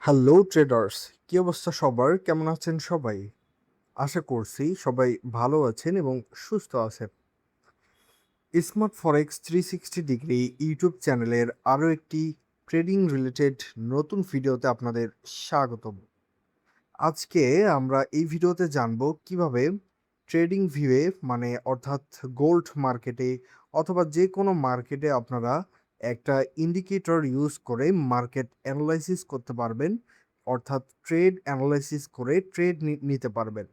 Hello traders, কি অবস্থা সবার? কেমন আছেন সবাই? আশা করছি সবাই ভালো আছেন এবং সুস্থ আছেন। স্মার্ট ফরেক্স 360 ডিগ্রি ইউটিউব চ্যানেলের আরও একটি ট্রেডিং রিলেটেড নতুন ভিডিওতে আপনাদের স্বাগতম। আজকে আমরা এই ভিডিওতে জানবো কিভাবে ট্রেডিং ভিউয়ে অর্থাৎ গোল্ড মার্কেটে অথবা যে কোনো মার্কেটে আপনারা একটা ইন্ডিকেটর ইউজ করে মার্কেট অ্যানালাইসিস করতে পারবেন, অর্থাৎ ট্রেড অ্যানালাইসিস করে ট্রেড নিতে পারবেন।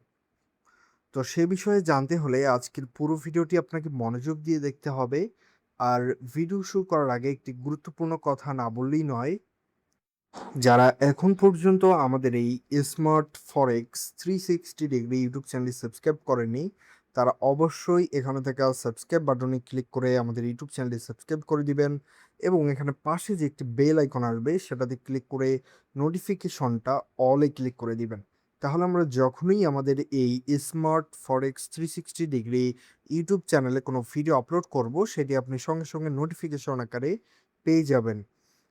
তো সে বিষয়ে জানতে হলে আজকের পুরো ভিডিওটি আপনাকে মনোযোগ দিয়ে দেখতে হবে। আর ভিডিও শুরু করার আগে একটি গুরুত্বপূর্ণ কথা না বললেই নয়। যারা এখন পর্যন্ত আমাদের এই স্মার্ট ফরেক্স 360 ডিগ্রি ইউটিউব চ্যানেলটি সাবস্ক্রাইব করেনি, তারা অবশ্যই এখানে থেকে সাবস্ক্রাইব বাটনে ক্লিক করে আমাদের ইউটিউব চ্যানেলটি সাবস্ক্রাইব করে দিবেন এবং এখানে পাশে যে একটি বেল আইকন আসবে সেটাতে ক্লিক করে নোটিফিকেশনটা অলে ক্লিক করে দিবেন। তাহলে আমরা যখনই আমাদের এই স্মার্ট ফরেক্স 360 ডিগ্রি ইউটিউব চ্যানেলে কোনো ভিডিও আপলোড করব সেটি আপনি সঙ্গে সঙ্গে নোটিফিকেশন আকারে পেয়ে যাবেন।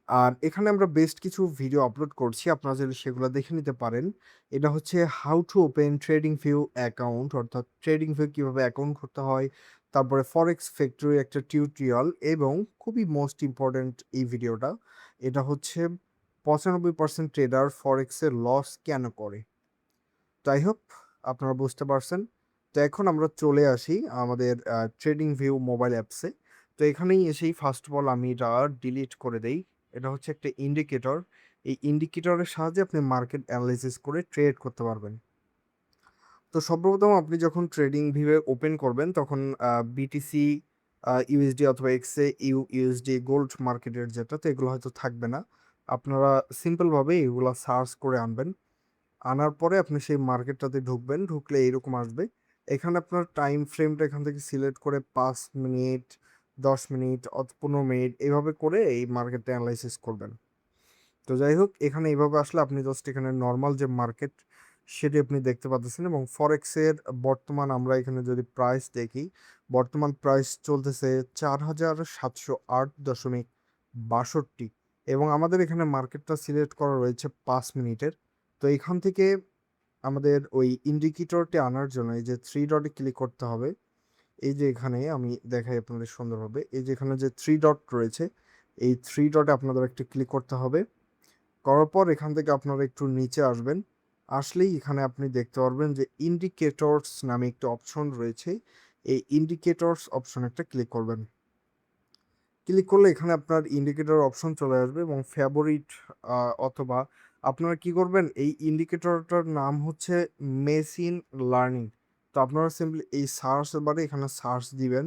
আর এখানে আমরা বেস্ট কিছু ভিডিও আপলোড করছি। আপনারা চাইলে সেগুলো দেখে নিতে পারেন। এটা হচ্ছে how to open trading view account, অর্থাৎ ট্রেডিং ভিউ কিভাবে অ্যাকাউন্ট করতে হয়। তারপরে ফরেক্স ফ্যাক্টরি একটা টিউটোরিয়াল এবং খুবই মোস্ট ইম্পোর্টেন্ট এই ভিডিওটা। এটা হচ্ছে 95% ট্রেডার ফরেক্সে লস কেন করে? যাই হোক, আপনারা বুঝতে পারছেন। তো এখন আমরা চলে আসি আমাদের ট্রেডিং ভিউ মোবাইল অ্যাপসে। তো এখানেই এসেই ফার্স্ট অফ অল আমি এটা ডিলিট করে দেই। এটা হচ্ছে একটা ইন্ডিকেটর। এই ইন্ডিকেটরের সাহায্যে আপনি মার্কেট অ্যানালাইসিস করে ট্রেড করতে পারবেন। তো সর্বপ্রথম আপনি যখন ট্রেডিং ভিউয়ে ওপেন করবেন তখন বিটিসি, ইউএসডি অথবা ইউএসডি গোল্ড মার্কেটের যেটা, তো এগুলো হয়তো থাকবে না। আপনারা সিম্পলভাবে এগুলা সার্চ করে আনবেন। আনার পরে আপনি সেই মার্কেটটাতে ঢুকবেন, ঢুকলে এইরকম আসবে। এখানে আপনার টাইম ফ্রেমটা এখান থেকে সিলেক্ট করে ৫ মিনিট, ১০ মিনিট ১৫ মিনিট এভাবে করে এই মার্কেটটা অ্যানালাইসিস করবেন। তো যাই হোক, এখানে এভাবে আসলে আপনি জাস্ট এখানে নরমাল যে মার্কেট সেটি আপনি দেখতে পাচ্ছেন এবং ফরেক্সের বর্তমান আমরা এখানে যদি প্রাইস দেখি, বর্তমান প্রাইস চলতেছে ৪,৭০৮.৬২ এবং আমাদের এখানে মার্কেটটা সিলেক্ট করা রয়েছে ৫ মিনিটের। তো এখান থেকে আমাদের ওই ইন্ডিকেটরটি আনার জন্য এই যে 3 ডটে ক্লিক করতে হবে। এই যে এখানে আমি দেখাই আপনাদের সুন্দরভাবে। এই যে এখানে যে 3 ডট রয়েছে, এই 3 ডটে আপনাদের একটু ক্লিক করতে হবে। করার পর এখান থেকে আপনারা একটু নিচে আসবেন। আসলেই এখানে আপনি দেখতে পারবেন যে ইন্ডিকেটরস নামে একটা অপশন রয়েছে। এই ইন্ডিকেটরস অপশনে একটা ক্লিক করবেন। ক্লিক করলে এখানে আপনার ইন্ডিকেটর অপশন চলে আসবে এবং ফেভারিট অথবা আপনারা কি করবেন, এই ইন্ডিকেটরটার নাম হচ্ছে মেশিন লার্নিং। তো আপনারা সিম্পলি এই সার্চ বারে এখানে সার্চ দিবেন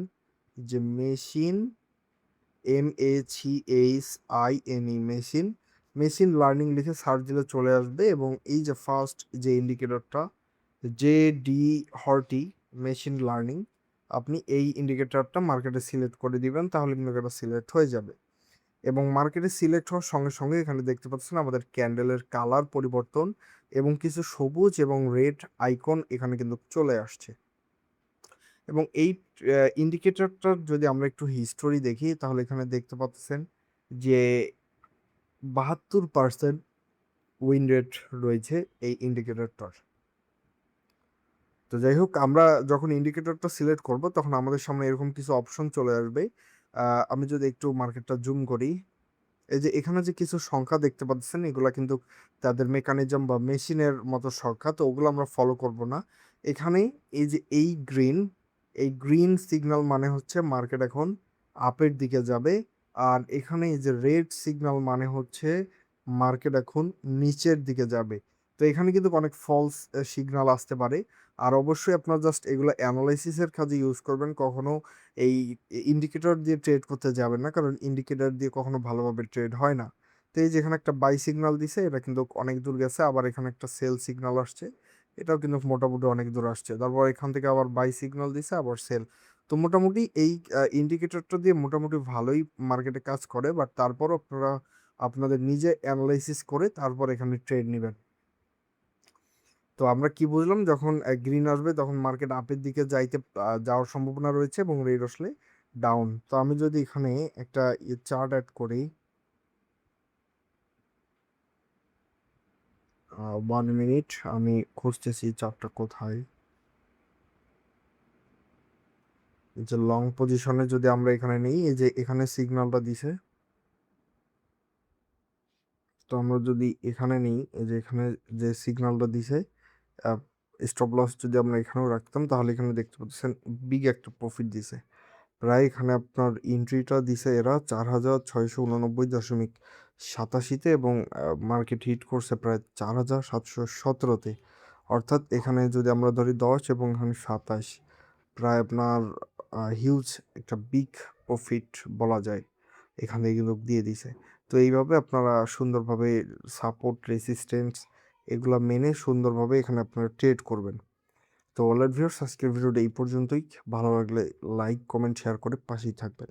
যে machine, MECHINE machine, machine learning লিখে সার্চ দিলে চলে আসবে এবং এই যে ফার্স্ট যে ইন্ডিকেটরটা JD হর্টি মেশিন লার্নিং, আপনি এই ইন্ডিকেটরটা মার্কেটে সিলেক্ট করে দিবেন, তাহলে কিন্তু এটা সিলেক্ট হয়ে যাবে এবং মার্কেটে সিলেক্ট হওয়ার সঙ্গে সঙ্গে এখানে দেখতে পাচ্ছেন আমাদের ক্যান্ডেলের কালার পরিবর্তন এবং কিছু সবুজ এবং রেড আইকন এখানে কিন্তু চলে আসছে এবং এই ইন্ডিকেটরটার যদি আমরা একটু হিস্টোরি দেখি তাহলে এখানে দেখতে পাচ্ছেন যে ৭২% উইন রেট রয়েছে এই ইন্ডিকেটরটার। তো যাই হোক, আমরা যখন ইন্ডিকেটরটা সিলেক্ট করব তখন আমাদের সামনে এরকম কিছু অপশন চলে আসবে। আমি যদি একটু মার্কেটটা জুম করি, এই যে এখানে যে কিছু সংখ্যা দেখতে পাচ্ছেন এগুলা কিন্তু তাদের মেকানিজম বা মেশিনের মতো সংখ্যা, তো ওগুলো আমরা ফলো করব না। এখানে এই যে এই গ্রিন সিগন্যাল মানে হচ্ছে মার্কেট এখন আপের দিকে যাবে। আর এখানে এই যে রেড সিগন্যাল মানে হচ্ছে মার্কেট এখন নিচের দিকে যাবে। তো এখানে কিন্তু অনেক ফলস সিগন্যাল আসতে পারে। আর অবশ্যই আপনারা জাস্ট এগুলো অ্যানালাইসিসের কাজে ইউজ করবেন। কখনো এই ইন্ডিকেটর দিয়ে ট্রেড করতে যাবেন না, কারণ ইন্ডিকেটর দিয়ে কখনো ভালোভাবে ট্রেড হয় না। তো এই যে এখানে একটা বাই সিগন্যাল দিছে, এটা কিন্তু অনেক দূর গেছে। আবার এখানে একটা সেল সিগন্যাল আসছে, এটাও কিন্তু মোটামুটি অনেক দূর আসছে। তারপর এখান থেকে আবার বাই সিগন্যাল দিছে, আবার সেল। তো মোটামুটি এই ইন্ডিকেটরটা দিয়ে মোটামুটি ভালোই মার্কেটে কাজ করে, বাট তারপরও আপনারা আপনাদের নিজে অ্যানালাইসিস করে তারপর এখানে ট্রেড নিবেন। তো আমরা কি বুঝলাম, যখন গ্রিন আসবে তখন মার্কেট আপের দিকে যাওয়ার সম্ভাবনা রয়েছে এবং রেড আসলে ডাউন। তো আমি যদি এখানে একটা চার্ট অ্যাড করি, 1 মিনিট, আমি খুঁজতেছি চার্টটা কোথায়। এই যে লং পজিশনে যদি আমরা এখানে নেই, এই যে এখানে সিগন্যালটা দিছে, তো আমরা যদি এখানে নিই, এই যে এখানে যে সিগন্যালটা দিছে, স্টপ লস যদি আমরা এখানেও রাখতাম তাহলে এখানে দেখতে পাচ্ছেন বিগ একটা প্রফিট দিছে। প্রায় এখানে আপনার এন্ট্রিটা দিছে এরা 4,689.87-তে এবং মার্কেট হিট করছে প্রায় 4,717-তে। অর্থাৎ এখানে যদি আমরা ধরি 10 এবং এখানে 27, প্রায় আপনার হিউজ একটা বিগ প্রফিট বলা যায় এখানে কিন্তু দিয়ে দিছে। তো এইভাবে আপনারা সুন্দরভাবে সাপোর্ট, রেসিস্ট্যান্স এগুলা মেনে সুন্দরভাবে এখানে আপনারা ট্রেড করবেন। তো অলরাইট ভিউয়ার্স, আজকের ভিডিওটা এই পর্যন্তই। ভালো লাগলে লাইক, কমেন্ট, শেয়ার করে পাশেই থাকবেন।